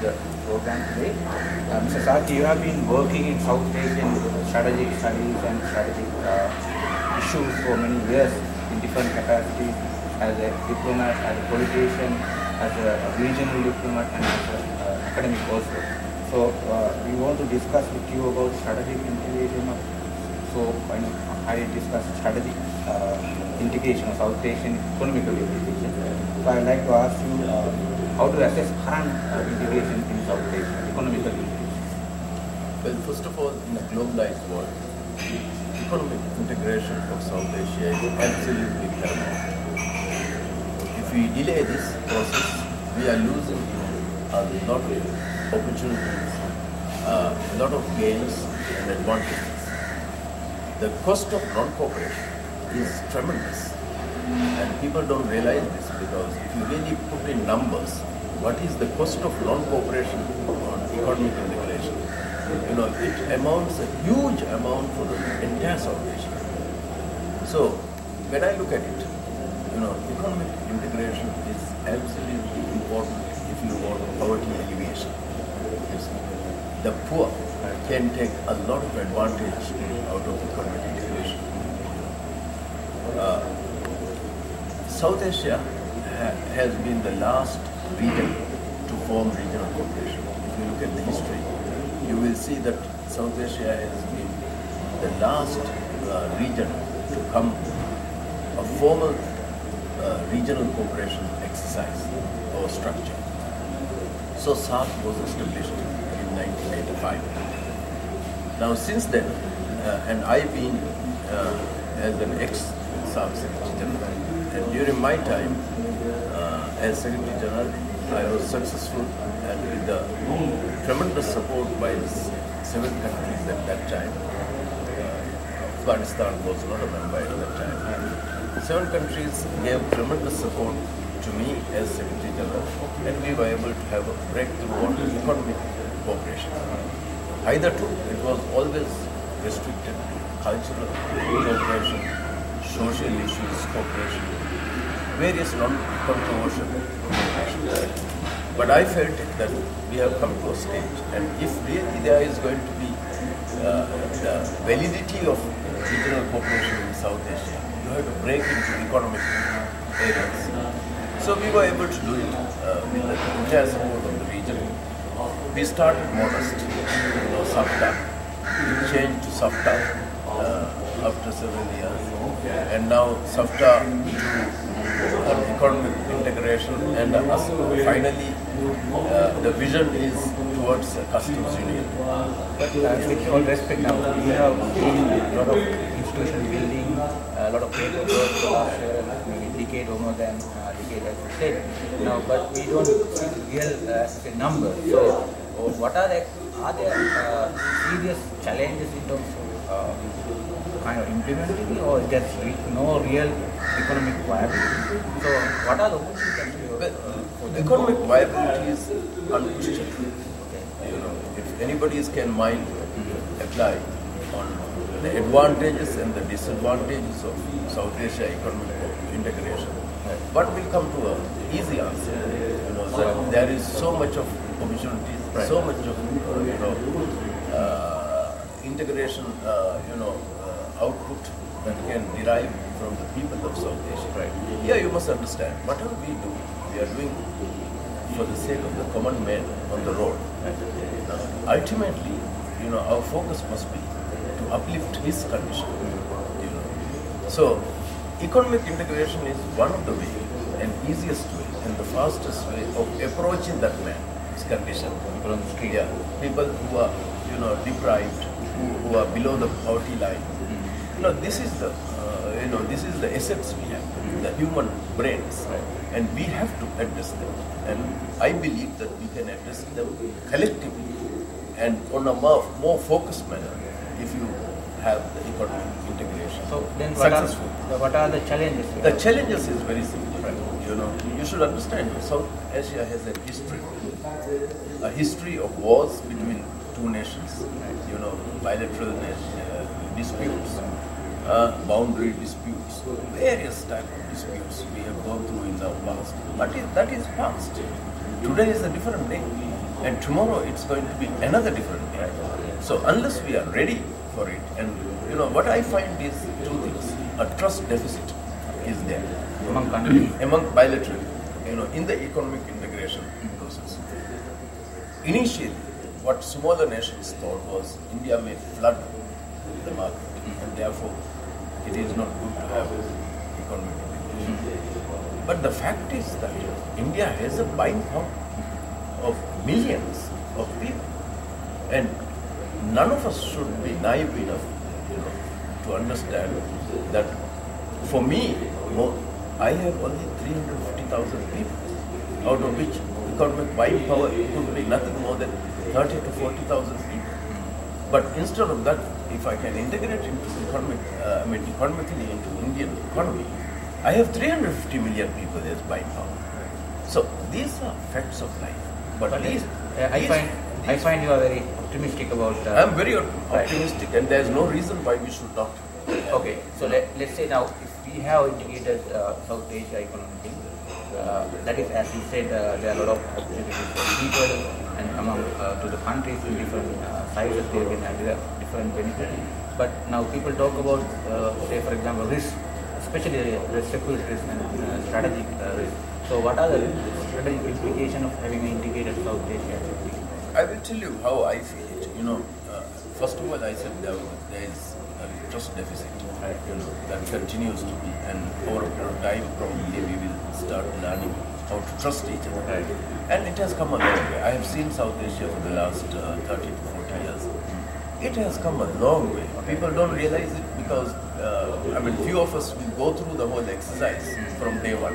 the program today. Mr. Zaki, you have been working in South Asian strategic studies and strategic issues for many years in different capacities as a diplomat, as a politician, as a regional diplomat, and as an academic also. So we want to discuss with you about strategic integration of, I discuss strategic integration of South Asian economical integration. So I would like to ask you how to assess current integration in South Asia, economical integration. Well, first of all, in a globalized world, economic integration of South Asia is absolutely paramount. If we delay this process, we are losing a lot of opportunities, a lot of gains and advantages. The cost of non-cooperation is tremendous, and people don't realize this, because if you really put in numbers, what is the cost of non-cooperation on economic integration? It amounts a huge amount for the entire South Asia. So, when I look at it, economic integration is absolutely important if you want poverty alleviation. The poor can take a lot of advantage out of economic integration. South Asia has been the last region to form regional cooperation. If you look at the history, you will see that South Asia has been the last region to come a formal regional cooperation exercise or structure. So SAARC was established in 1985. Now since then, and I've been as an ex-SAARC Secretary General, and during my time as Secretary General, I was successful, and with the tremendous support by 7 countries at that time. Afghanistan was not a member at that time. 7 countries gave tremendous support to me as Secretary General, and we were able to have a breakthrough on economic cooperation. Hitherto, it was always restricted to cultural cooperation, social issues cooperation, various non-controversial cooperation. But I felt that we have come to a stage, and if really there is going to be the validity of regional cooperation in South Asia, you have to break into economic areas. So we were able to do it with the entire support of the region. We started modest, SAFTA. We changed to SAFTA after several years, and now SAFTA to economic integration, and finally the vision is towards a customs union. But with all respect, now we have seen a lot of institution building, a lot of paperwork, maybe decade or more than decade, as you said. Now, but we don't see real number. So, what are there serious challenges in terms of kind of implementing, or just no real economic viability? So, what are the opportunities? Economic viability is unquestionable. If anybody can mind apply on the advantages and the disadvantages of South Asia economic integration, but will come to an easy answer. That there is so much of opportunities, so much of integration, output that can derive from the people of South Asia. Here you must understand, whatever we do, we are doing for the sake of the common man on the road. Ultimately, our focus must be to uplift his condition. So, economic integration is one of the way, and easiest way, and the fastest way of approaching that man's condition. People on the street, people who are, deprived, who are below the poverty line. This is the, this is the assets we have, the human brains, and we have to address them. And I believe that we can address them collectively and on a more focused manner if you have the economic integration. So then what are the challenges? The challenges is very simple. You should understand, South Asia has a history of wars between 2 nations, bilateral disputes, boundary disputes, various types of disputes we have gone through in the past. But that is past. Today is a different day. and tomorrow it's going to be another different day. So unless we are ready for it, and what I find is two things: a trust deficit is there among countries, among bilateral, in the economic integration process. Initially, what smaller nations thought was India may flood the market, and therefore it is not good to have economic integration. But the fact is that India has a buying power of millions of people, and none of us should be naive enough, to understand that. For me, I have only 350,000 people, out of which economic buying power could be nothing more than 30 to 40,000 people. But instead of that, if I can integrate into economically into Indian economy, I have 350 million people as buying power. So these are facts of life. But I find you are very optimistic about. I am very optimistic, and there is no reason why we should not. Okay, so let's say now if we have integrated South Asia economically, that is, as you said, there are a lot of opportunities for people and among to the countries in different sizes, they can have different benefits. But now people talk about, say for example, risk, especially the security risk and strategic risk. So what are the strategic implications of having an integrated South Asia? I will tell you how I feel it. First of all, I said there is a trust deficit, that continues to be, and over a period of time, probably we will start learning how to trust each other. Right. And it has come a long way. I have seen South Asia for the last 30 to 40 years. It has come a long way. People don't realize it because, few of us will go through the whole exercise from day one.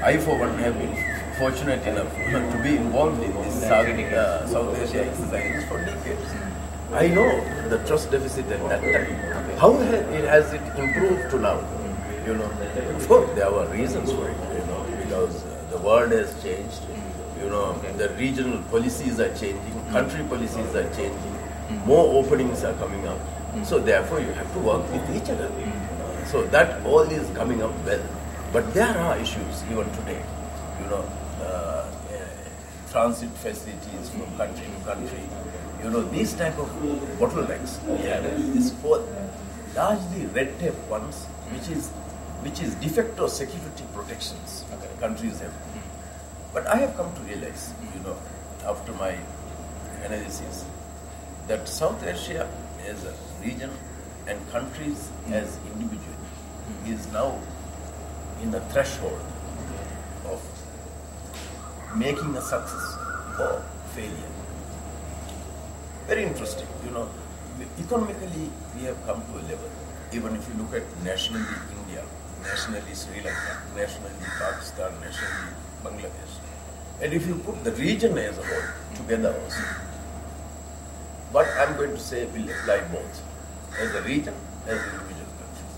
I, for one, have been fortunate enough to be involved in this South Asia exercise for decades. I know the trust deficit at that time. How has it improved to now? Of course, there were reasons for it, because the world has changed. The regional policies are changing, country policies are changing, more openings are coming up. So therefore, you have to work with each other. So that all is coming up well. But there are issues even today. Transit facilities from country to country. These type of bottlenecks we have. This whole largely red tape ones, which is de facto security protections countries have. But I have come to realize, after my analysis, that South Asia as a region and countries as individuals is now in the threshold of making a success or failure. Very interesting, economically we have come to a level, even if you look at nationally India, nationally Sri Lanka, nationally Pakistan, nationally Bangladesh, and if you put the region as a whole together also, what I'm going to say will apply both, as a region, as individual countries.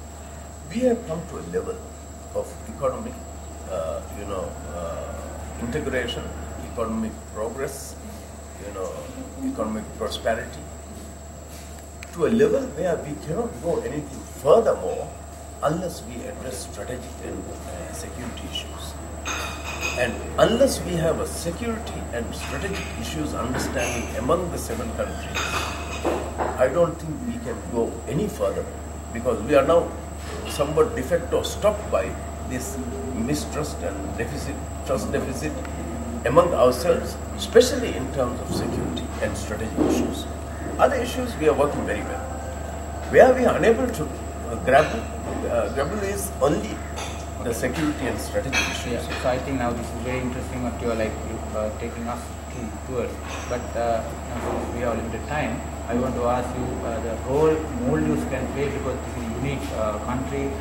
We have come to a level of economic, integration, economic progress, economic prosperity, to a level where we cannot go anything furthermore unless we address strategic and security issues. And unless we have a security and strategic issues understanding among the 7 countries, I don't think we can go any further, because we are now somewhat de facto stopped by this mistrust and trust deficit among ourselves, especially in terms of security and strategic issues. Other issues we are working very well. Where we are unable to grapple is only the security and strategic issues. Yeah. So I think now this is very interesting what you are taking us towards. But now since we are limited time, I want to ask you the role Maldives can play, because this is a unique country,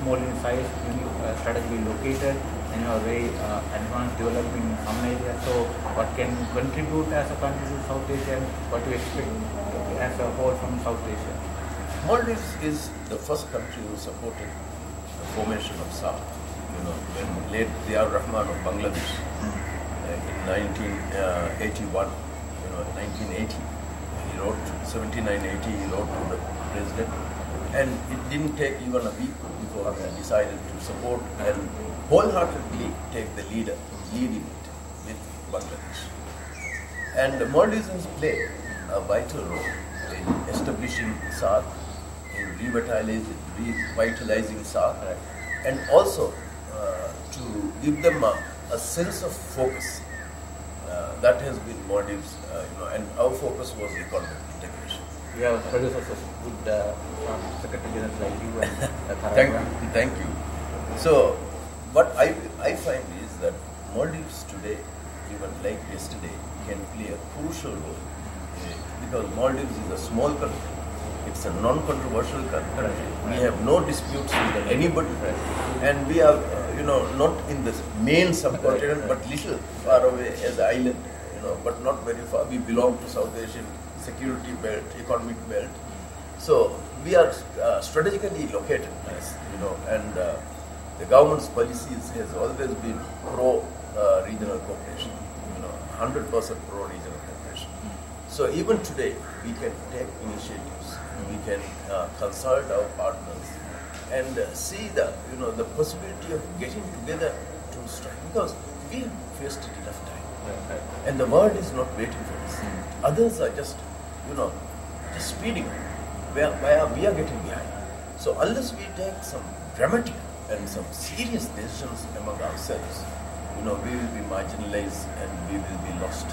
small in size, unique, strategically located, and you are very advanced developing in some areas. So what can you contribute as a country to South Asia, and what do you expect as a whole from South Asia? Maldives is the first country who supported the formation of SAARC. When late Ziaur Rahman of Bangladesh in 1981, 1980, he wrote 7980, he wrote to the president, and it didn't take even a week before he decided to support and wholeheartedly take the lead in it with Bangladesh. And Maldives has played a vital role in establishing SAARC, in revitalizing SAARC, and also to give them a sense of focus. That has been Maldives, and our focus was economic integration. We have producers of good Secretary General like you and Thank you. So, what I find is that Maldives today, even like yesterday, can play a crucial role because Maldives is a small country. It's a non-controversial country. We have no disputes with anybody, and we are, not in the main subcontinent, but little far away as an island, but not very far. We belong to South Asian security belt, economic belt. So we are strategically located, and the government's policies has always been pro-regional cooperation, 100% pro-regional cooperation. So even today, we can take initiatives, we can consult our partners, and see the possibility of getting together to strike, because we have faced it enough time, and the world is not waiting for us. Others are just speeding up, where we are getting behind. So unless we take some dramatic and some serious decisions among ourselves, we will be marginalized and we will be lost.